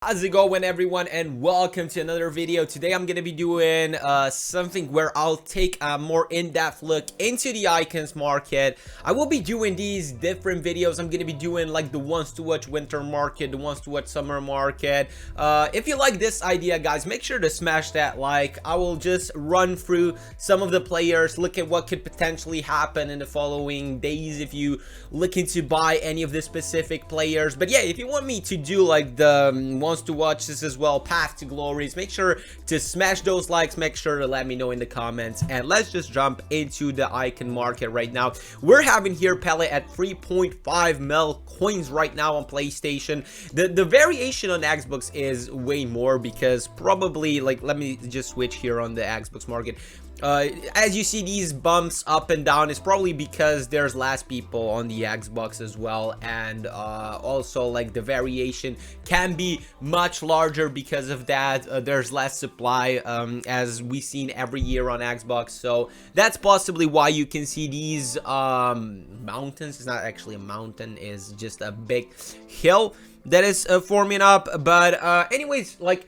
How's it going, everyone, and welcome to another video. Today I'm gonna be doing something where I'll take a more in-depth look into the icons market. I will be doing these different videos. I'm gonna be doing like the ones to watch winter market, the ones to watch summer market. If you like this idea, guys, make sure to smash that like. I will just run through some of the players, look at what could potentially happen in the following days if you looking to buy any of the specific players. But yeah, if you want me to do like the wants to watch this as well, path to glories, make sure to smash those likes, make sure to let me know in the comments, and let's just jump into the icon market right now. We're having here Pele at 3.5 mil coins right now on PlayStation. The variation on Xbox is way more, because probably, like, let me just switch here on the Xbox market. As you see these bumps up and down, it's probably because there's less people on the Xbox as well, and also like the variation can be much larger because of that. There's less supply, as we've seen every year on Xbox, so that's possibly why you can see these mountains. It's not actually a mountain, it's just a big hill that is forming up. But anyways, like,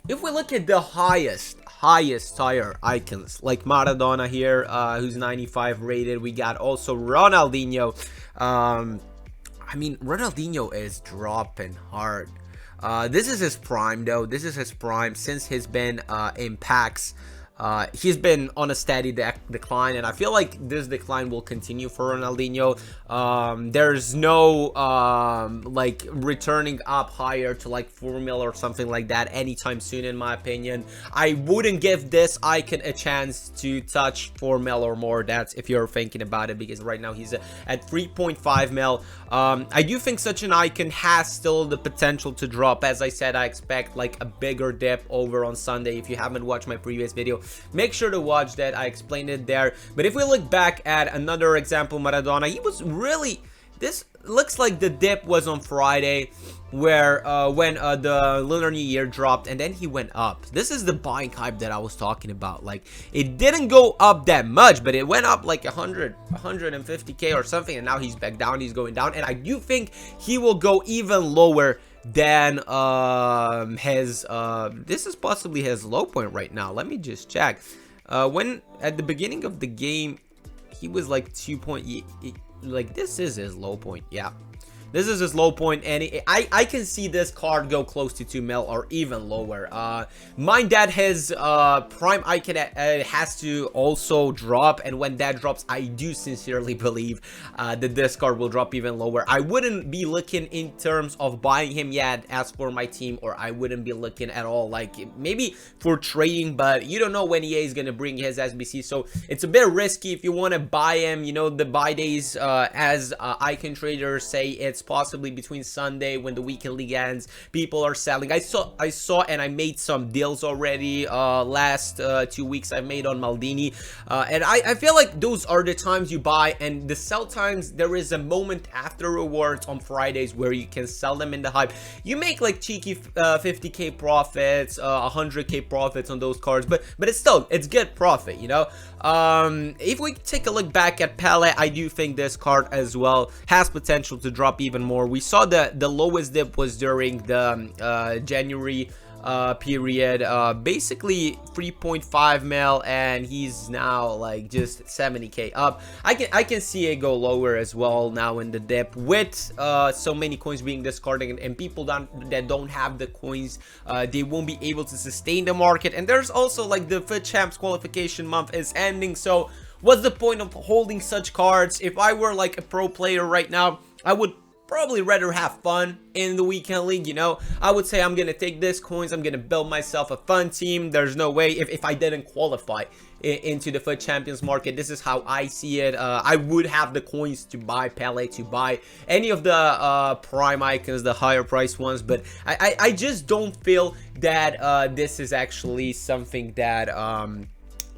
if we look at the highest tier icons, like Maradona here, who's 95 rated. We got also Ronaldinho. I mean, Ronaldinho is dropping hard. This is his prime, though. This is his prime since he's been in packs. He's been on a steady decline, and I feel like this decline will continue for Ronaldinho. There's no like returning up higher to like 4 mil or something like that anytime soon, in my opinion. I wouldn't give this icon a chance to touch 4 mil or more. That's if you're thinking about it, because right now he's at 3.5 mil. I do think such an icon has still the potential to drop. As I said, I expect like a bigger dip over on Sunday. If you haven't watched my previous video, make sure to watch that. I explained it there. But if we look back at another example, Maradona, he was really, this looks like the dip was on Friday, where when the Lunar New Year dropped, and then he went up. This is the buying hype that I was talking about. Like, it didn't go up that much, but it went up like 150k or something, and now he's back down. He's going down, and I do think he will go even lower than his this is possibly his low point right now. Let me just check. When at the beginning of the game he was like 2. Like, this is his low point. Yeah, this is his low point, and I can see this card go close to 2 mil or even lower. Mind that his prime icon has to also drop, and when that drops, I do sincerely believe that this card will drop even lower. I wouldn't be looking in terms of buying him yet as for my team, or I wouldn't be looking at all, like maybe for trading, but you don't know when EA is gonna bring his SBC, so it's a bit risky if you want to buy him. You know, the buy days, as icon traders say, it's possibly between Sunday when the weekend league ends. People are selling. I saw and I made some deals already last 2 weeks. I made on Maldini, and I feel like those are the times you buy, and the sell times, there is a moment after rewards on Fridays where you can sell them in the hype. You make like cheeky 50k profits, 100k profits on those cards, but it's good profit, you know. If we take a look back at Pele, I do think this card as well has potential to drop even more. We saw the lowest dip was during the January period, basically 3.5 mil, and he's now like just 70k up. I can see it go lower as well now in the dip, with so many coins being discarded, and people that don't have the coins, they won't be able to sustain the market. And there's also like the FUT Champs qualification month is ending, so what's the point of holding such cards? If I were like a pro player right now, I would probably rather have fun in the weekend league, you know. I would say I'm gonna take this coins, I'm gonna build myself a fun team. There's no way, if I didn't qualify into the FUT Champions market, this is how I see it. I would have the coins to buy Pele, to buy any of the prime icons, the higher price ones, but I just don't feel that this is actually something that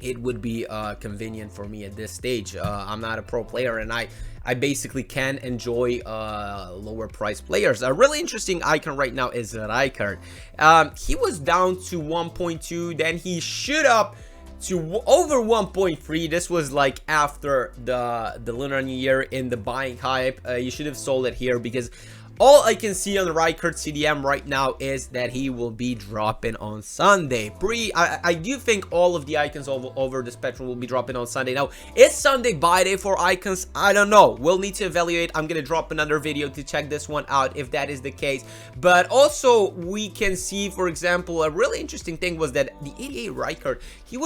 it would be convenient for me at this stage. I'm not a pro player, and I basically can enjoy lower price players. A really interesting icon right now is Rijkaard. He was down to 1.2, then he shoot up to over 1.3. This was like after the Lunar New Year in the buying hype. You should have sold it here, because All I can see on Rijkaard CDM right now is that he will be dropping on Sunday. I do think all of the icons over the spectrum will be dropping on Sunday. Now, is Sunday buy day for icons? I don't know. We'll need to evaluate. I'm gonna drop another video to check this one out if that is the case. But also, we can see, for example, a really interesting thing was that the 88 Rijkaard, he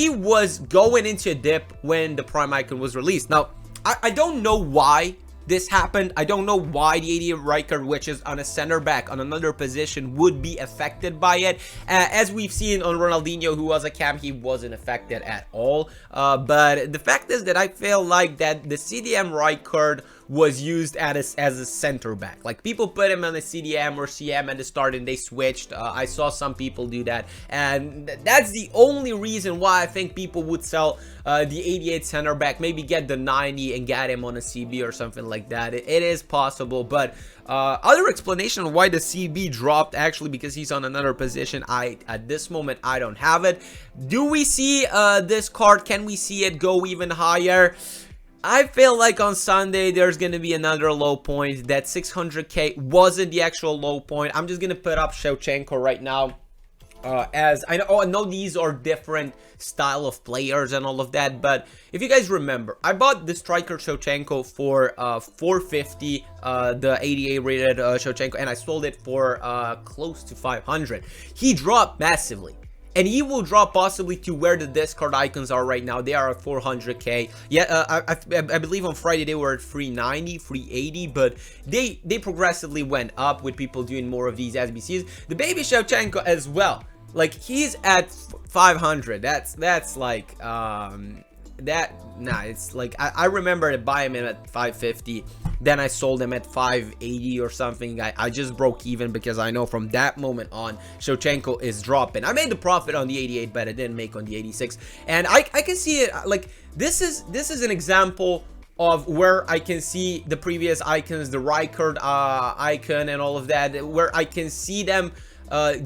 was going into a dip when the Prime icon was released. Now, I don't know why this happened. I don't know why the 88 Rijkaard, which is on a center back on another position, would be affected by it. As we've seen on Ronaldinho, who was a cam, he wasn't affected at all. But the fact is that I feel like that the CDM Rijkaard was used as a center back. Like, people put him on a CDM or CM at the start and they switched. I saw some people do that, and that's the only reason why I think people would sell the 88 center back, maybe get the 90 and get him on a CB or something like that. It is possible, but other explanation why the CB dropped, actually, because he's on another position, at this moment I don't have it. Do we see this card? Can we see it go even higher? I feel like on Sunday there's gonna be another low point. That 600k wasn't the actual low point. I'm just gonna put up Shevchenko right now, as I know these are different style of players and all of that, but if you guys remember, I bought the striker Shevchenko for 450, the 88 rated Shevchenko, and I sold it for close to 500. He dropped massively. And he will drop possibly to where the discard icons are right now. They are at 400k. Yeah, I believe on Friday they were at 390, 380, but they progressively went up with people doing more of these SBCs. The baby Shevchenko as well. Like, he's at 500. That's like it's like I remember to buy him at 550. Then I sold him at 580 or something. I just broke even because I know from that moment on Shevchenko is dropping. I made the profit on the 88, but I didn't make on the 86. And I can see it, like, this is an example of where I can see the previous icons, the Rijkaard icon and all of that, where I can see them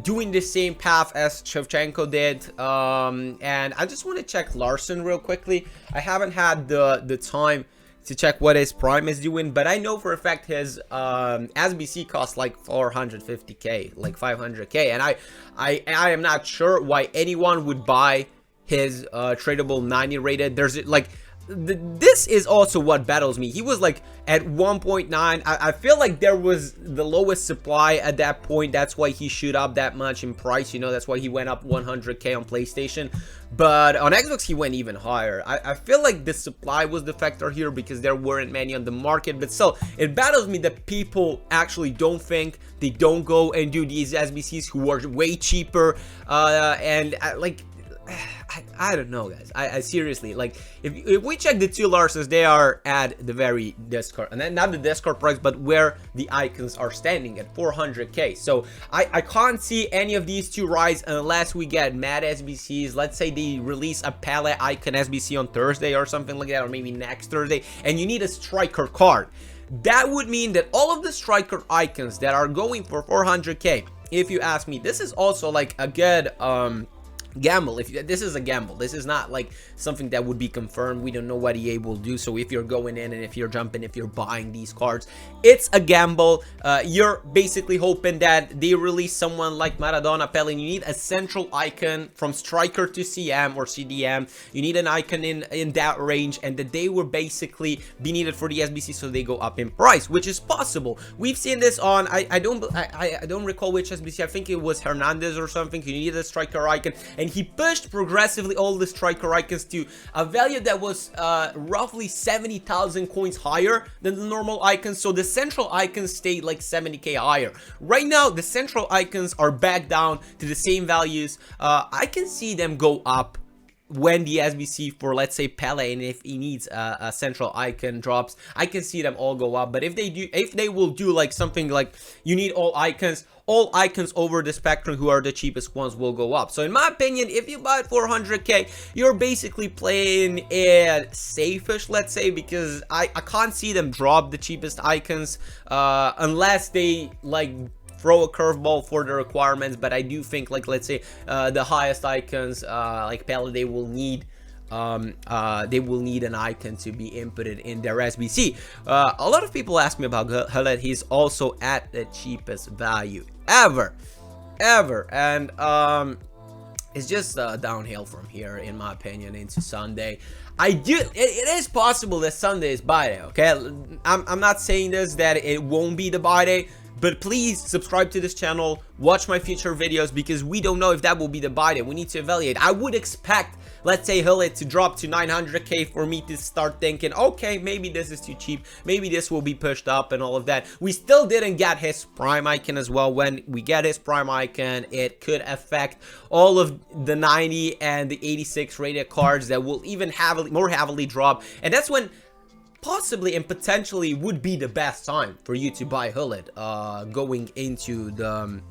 doing the same path as Shevchenko did. And I just want to check Larson real quickly. I haven't had the time to check what his prime is doing, but I know for a fact his SBC costs like 450k, like 500k, and I am not sure why anyone would buy his tradable 90 rated. There's like this is also what battles me. He was like at 1.9. I feel like there was the lowest supply at that point. That's why he shoot up that much in price, you know. That's why he went up 100k on PlayStation, but on Xbox he went even higher. I feel like the supply was the factor here because there weren't many on the market, but still it battles me that people actually don't think, they don't go and do these SBCs who are way cheaper, and like I don't know, guys. I seriously, like, if we check the two Larsons, they are at the very discard, and then not the discard price, but where the icons are standing at 400k. So I can't see any of these two rise unless we get mad SBCs. Let's say they release a Pele icon SBC on Thursday or something like that, or maybe next Thursday, and you need a striker card. That would mean that all of the striker icons that are going for 400k, if you ask me, this is also like a good gamble. If this is a gamble, this is not like something that would be confirmed. We don't know what EA will do. So if you're going in and if you're jumping, if you're buying these cards, it's a gamble. You're basically hoping that they release someone like Maradona, Pele. You need a central icon from striker to CM or CDM. You need an icon in that range, and that they will basically be needed for the SBC, so they go up in price, which is possible. We've seen this on I don't recall which SBC. I think it was Hernandez or something. You need a striker icon, and he pushed progressively all the striker icons to a value that was roughly 70,000 coins higher than the normal icons. So the central icons stayed like 70k higher. Right now the central icons are back down to the same values. I can see them go up when the SBC for, let's say, Pele, and if he needs a central icon drops, I can see them all go up. But if they will do like something like you need all icons over the spectrum, who are the cheapest ones, will go up. So in my opinion, if you buy 400k, you're basically playing it safe-ish, let's say, because I can't see them drop the cheapest icons unless they like throw a curveball for the requirements. But I do think, like, let's say the highest icons like Pele, they will need they will need an icon to be inputted in their SBC. A lot of people ask me about Gullit. He's also at the cheapest value ever, and it's just downhill from here, in my opinion, into Sunday. It is possible that Sunday is buy day, okay? I'm not saying this that it won't be the buy day, but please subscribe to this channel, watch my future videos, because we don't know if that will be the buy day. We need to evaluate. I would expect, let's say, Gullit to drop to 900k for me to start thinking, okay, maybe this is too cheap, maybe this will be pushed up and all of that. We still didn't get his prime icon as well. When we get his prime icon, it could affect all of the 90 and the 86 rated cards that will even more heavily drop, and that's when possibly and potentially would be the best time for you to buy Gullit going into the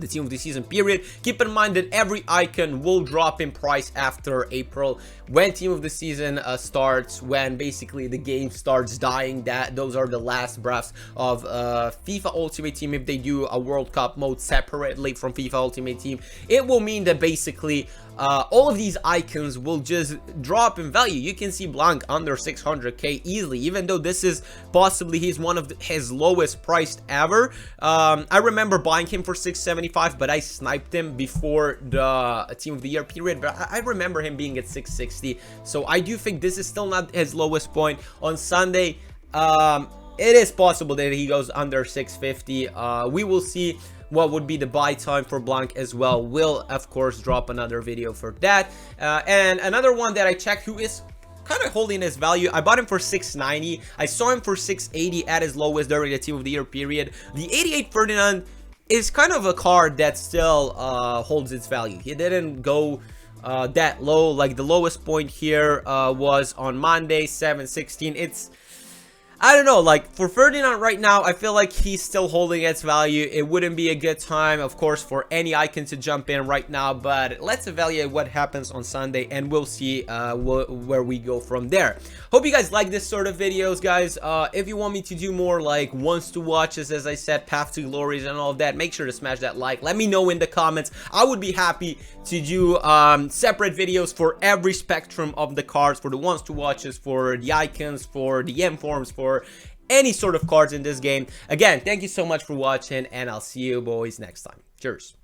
team of the season period. Keep in mind that every icon will drop in price after April, when team of the season starts, when basically the game starts dying. Those are the last breaths of FIFA Ultimate Team. If they do a World Cup mode separately from FIFA Ultimate Team, it will mean that basically all of these icons will just drop in value. You can see Blanc under 600k easily, even though this is possibly he's one of his lowest priced ever. I remember buying him for 675, but I sniped him before the team of the year period. But I remember him being at 660, so I do think this is still not his lowest point. On Sunday, it is possible that he goes under 650. We will see what would be the buy time for Blanc as well. Will of course drop another video for that. And another one that I checked who is kind of holding his value, I bought him for 690. I saw him for 680 at his lowest during the team of the year period. The 88 Ferdinand is kind of a card that still holds its value. He didn't go that low. Like the lowest point here was on Monday, 716. I don't know, like for Ferdinand right now, I feel like he's still holding its value. It wouldn't be a good time, of course, for any icon to jump in right now, but let's evaluate what happens on Sunday and we'll see where we go from there. Hope you guys like this sort of videos, guys. If you want me to do more like wants to watches, as I said, Path to Glories and all of that, make sure to smash that like. Let me know in the comments. I would be happy to do separate videos for every spectrum of the cards, for the wants to watches, for the icons, for the M forms, for any sort of cards in this game. Again, thank you so much for watching, and I'll see you boys next time. Cheers.